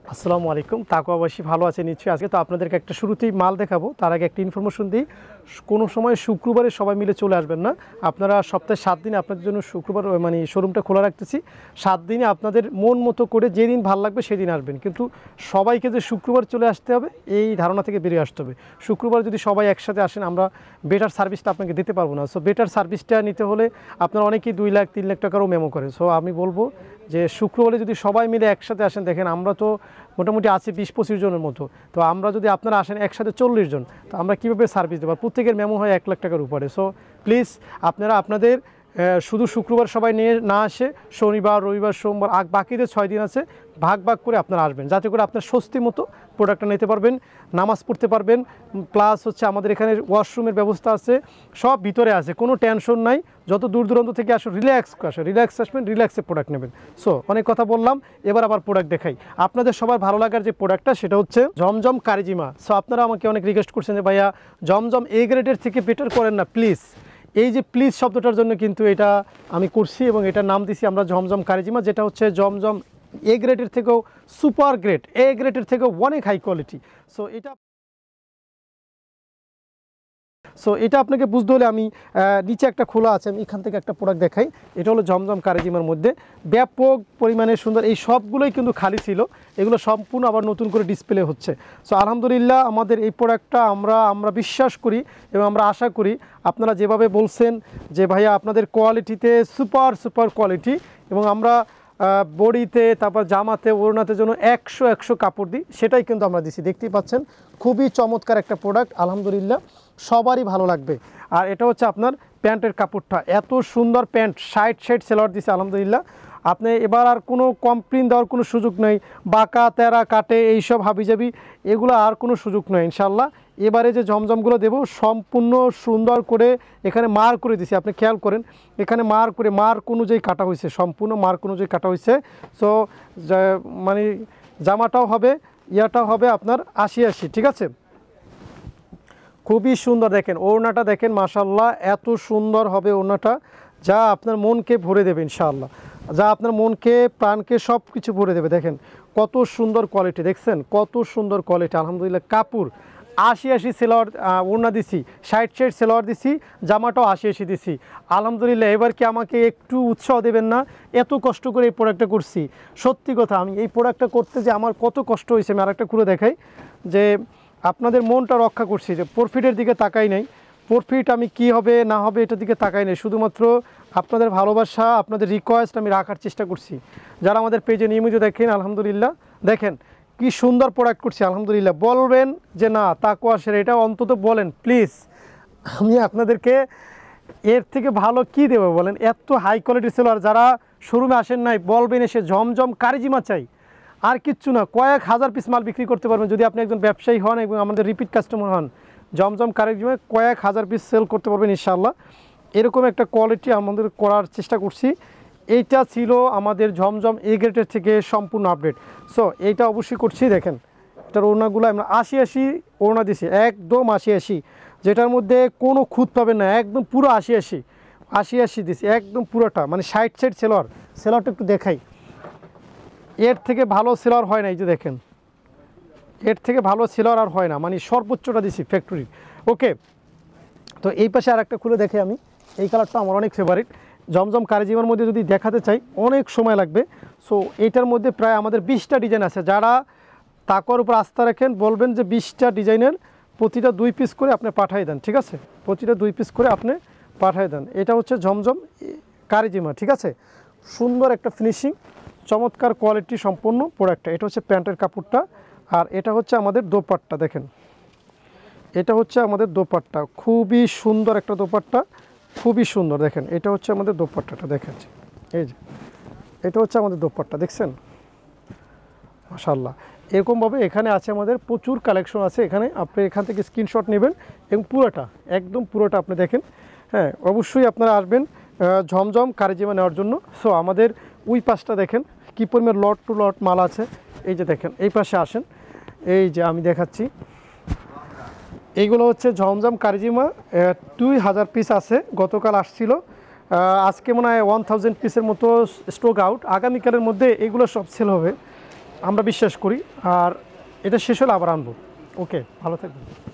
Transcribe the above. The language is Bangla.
আসসালামু আলাইকুম। তাকওয়াবাসী ভালো আছেন নিশ্চয়ই। আজকে তো আপনাদেরকে একটা শুরুতেই মাল দেখাবো, তার আগে একটা ইনফরমেশন দিই। কোনো সময় শুক্রবারে সবাই মিলে চলে আসবেন না। আপনারা সপ্তাহে 7 দিনে আপনাদের জন্য শুক্রবার মানে শোরুমটা খোলা রাখতেছি। 7 দিনে আপনাদের মন মতো করে যেদিন ভালো লাগবে সেদিন আসবেন, কিন্তু সবাইকে যে শুক্রবার চলে আসতে হবে এই ধারণা থেকে বেরিয়ে আসতে হবে। শুক্রবার যদি সবাই একসাথে আসেন আমরা বেটার সার্ভিসটা আপনাকে দিতে পারবো না। সো বেটার সার্ভিসটা নিতে হলে আপনারা অনেকেই 2 লাখ 3 লাখ টাকারও মেমো করে। সো আমি বলবো যে শুক্রবারে যদি সবাই মিলে একসাথে আসেন, দেখেন আমরা তো মোটামুটি আছি 20-25 জনের মতো। তো আমরা যদি আপনারা আসেন একসাথে 40 জন, তো আমরা কীভাবে সার্ভিস দেবো? প্রত্যেকের মেমো হয় 1 লাখ টাকার উপরে। সো প্লিজ আপনারা আপনাদের শুধু শুক্রবার সবাই নিয়ে না আসে, শনিবার রবিবার সোমবার বাকিদের 6 দিন আছে, ভাগ ভাগ করে আপনারা আসবেন, যাতে করে আপনার স্বস্তি মতো প্রোডাক্টটা নিতে পারবেন, নামাজ পড়তে পারবেন। প্লাস হচ্ছে আমাদের এখানে ওয়াশরুমের ব্যবস্থা আছে, সব ভিতরে আছে, কোনো টেনশন নাই। যত দূর দূরান্ত থেকে আসো রিল্যাক্স আসবেন, রিল্যাক্সে প্রোডাক্ট নেবেন। সো অনেক কথা বললাম, এবার আবার প্রোডাক্ট দেখাই। আপনাদের সবার ভালো লাগার যে প্রোডাক্টটা সেটা হচ্ছে জমজম কারিজিমা। সো আপনারা আমাকে অনেক রিকোয়েস্ট করছেন যে ভাইয়া জমজম এ গ্রেডের থেকে বেটার করেন না প্লিজ। এই যে প্লিজ শব্দটার জন্য কিন্তু এটা আমি করছি এবং এটার নাম দিছি আমরা জমজম কারিজিমা, যেটা হচ্ছে জমজম এ গ্রেডের থেকেও সুপার গ্রেড, এ গ্রেডের থেকেও অনেক হাই কোয়ালিটি। সো এটা আপনাকে বুঝতে হলে আমি নিচে একটা খোলা আছে, আমি এখান থেকে একটা প্রোডাক্ট দেখাই। এটা হলো জমজম কারিজিমার মধ্যে ব্যাপক পরিমাণে সুন্দর, এই সবগুলোই কিন্তু খালি ছিল, এগুলো সম্পূর্ণ আবার নতুন করে ডিসপ্লে হচ্ছে। সো আলহামদুলিল্লাহ আমাদের এই প্রোডাক্টটা আমরা বিশ্বাস করি এবং আমরা আশা করি আপনারা যেভাবে বলছেন যে ভাইয়া আপনাদের কোয়ালিটিতে সুপার কোয়ালিটি, এবং আমরা বডিতে তারপর জামাতে ওড়নাতে জন্য 100 কাপড় দিই, সেটাই কিন্তু আমরা দিছি। দেখতেই পাচ্ছেন খুবই চমৎকার একটা প্রোডাক্ট, আলহামদুলিল্লাহ সবারই ভালো লাগবে। আর এটা হচ্ছে আপনার প্যান্টের কাপড়টা, এত সুন্দর প্যান্ট, 60 সেলার দিছে আলহামদুলিল্লাহ। আপনি এবার আর কোনো কমপ্লেন দেওয়ার কোনো সুযোগ নেই, বাঁকা তেরা কাটে এইসব হাবিজাবি এগুলো আর কোনো সুযোগ নেই ইনশাল্লাহ। এবারে যে জমজমগুলো দেবো সম্পূর্ণ সুন্দর করে এখানে মার্ক করে দিছি, আপনি খেয়াল করেন এখানে মার্ক অনুযায়ী কাটা হয়েছে, সম্পূর্ণ মার্ক অনুযায়ী কাটা হয়েছে। সো মানে জামাটাও হবে, ইয়াটাও হবে আপনার 80-80, ঠিক আছে? খুবই সুন্দর, দেখেন ওড়নাটা দেখেন মাশাআল্লাহ, এত সুন্দর হবে ওড়নাটা, যা আপনার মনকে ভরে দেবে ইনশাআল্লাহ, যা আপনার মনকে প্রাণকে সব কিছু ভরে দেবে। দেখেন কত সুন্দর কোয়ালিটি, দেখছেন কত সুন্দর কোয়ালিটি আলহামদুলিল্লাহ। কাপড় 80-80 সেলোয়ার ওড়না দিছি, 60 সেলোয়ার দিছি, জামাটাও 80-80 দিছি আলহামদুলিল্লাহ। এবার কি আমাকে একটু উৎসাহ দেবেন না? এত কষ্ট করে এই প্রোডাক্টটা করছি, সত্যি কথা আমি এই প্রোডাক্টটা করতে যে আমার কত কষ্ট হয়েছে আমি আরেকটা খুলে দেখাই, যে আপনাদের মনটা রক্ষা করছি, যে প্রফিটের দিকে তাকাই নাই, প্রফিট আমি কি হবে না হবে এটার দিকে তাকাই নাই, শুধুমাত্র আপনাদের ভালোবাসা আপনাদের রিকোয়েস্ট আমি রাখার চেষ্টা করছি। যারা আমাদের পেজে নিয়মিত দেখেন আলহামদুলিল্লাহ, দেখেন কি সুন্দর প্রোডাক্ট করছি আলহামদুলিল্লাহ। বলবেন যে না তাকওয়া সেরা, এটা অন্তত বলেন প্লিজ, আমি আপনাদেরকে এর থেকে ভালো কি দেবো বলেন? এত হাই কোয়ালিটি সেলার, যারা শোরুমে আসেন নাই বলবেন এসে জমজম কারিজিমা চাই, আর কিচ্ছু না, কয়েক হাজার পিস মাল বিক্রি করতে পারবেন যদি আপনি একজন ব্যবসায়ী হন এবং আমাদের রিপিট কাস্টমার হন। জমজম কারিজিমা কয়েক হাজার পিস সেল করতে পারবেন ইনশাআল্লাহ। এরকম একটা কোয়ালিটি আমাদের করার চেষ্টা করছি। এইটা ছিল আমাদের জমজম এ গ্রেডের থেকে সম্পূর্ণ আপডেট। সো এইটা অবশ্যই করছি, দেখেন এটার ওড়নাগুলো আমরা 80-80 ওড়না দিছি, একদম 80-80, যেটার মধ্যে কোনো খুঁত পাবেন না, একদম পুরো 80-80 দিছি একদম পুরোটা, মানে 60 সেলারটা একটু দেখাই, এর থেকে ভালো সেলার হয় না, এই যে দেখেন এর থেকে ভালো সেলার আর হয় না, মানে সর্বোচ্চটা দিছি ফ্যাক্টরি। ওকে, তো এই পাশে আর একটা খুলে দেখে আমি, এই কালারটা আমার অনেক ফেভারিট। জমজম কারিজিমার মধ্যে যদি দেখাতে চাই অনেক সময় লাগবে। সো এইটার মধ্যে প্রায় আমাদের 20টা ডিজাইন আছে, যারা তাকওয়ার উপর আস্থা রাখেন বলবেন যে 20টা ডিজাইনের প্রতিটা 2 পিস করে আপনি পাঠিয়ে দেন, ঠিক আছে? প্রতিটা 2 পিস করে আপনি পাঠিয়ে দেন। এটা হচ্ছে জমজম কারিজিমা, ঠিক আছে? সুন্দর একটা ফিনিশিং, চমৎকার কোয়ালিটি সম্পন্ন প্রোডাক্টটা। এটা হচ্ছে প্যান্টের কাপড়টা, আর এটা হচ্ছে আমাদের দোপাট্টা, দেখেন এটা হচ্ছে আমাদের দোপাট্টা, খুবই সুন্দর একটা দোপাট্টা, খুবই সুন্দর। দেখেন এটা হচ্ছে আমাদের দোপাট্টাটা, দেখেন এই যে এটা হচ্ছে আমাদের দোপাট্টা, দেখছেন মাশাআল্লাহ। এরকমভাবে এখানে আছে আমাদের প্রচুর কালেকশন আছে, এখানে আপনি এখান থেকে স্ক্রিনশট নেবেন এবং পুরোটা একদম পুরোটা আপনি দেখেন। হ্যাঁ অবশ্যই আপনারা আসবেন জমজম কারিজিমা নেওয়ার জন্য। সো আমাদের ওই পাশটা দেখেন কী পরিমাণ লট টু লট মাল আছে, এই যে দেখেন এই পাশে আসেন, এই যে আমি দেখাচ্ছি, এইগুলো হচ্ছে জমজম কারিজিমা 2000 পিস আছে, গতকাল আসছিল, আজকে মনে হয় 1000 পিসের মতো স্টক আউট, আগামীকালের মধ্যে এগুলো সব সেল হবে। আমরা বিশ্বাস করি। আর এটা শেষ হলে আবার আনবো। ওকে, ভালো থাকবেন।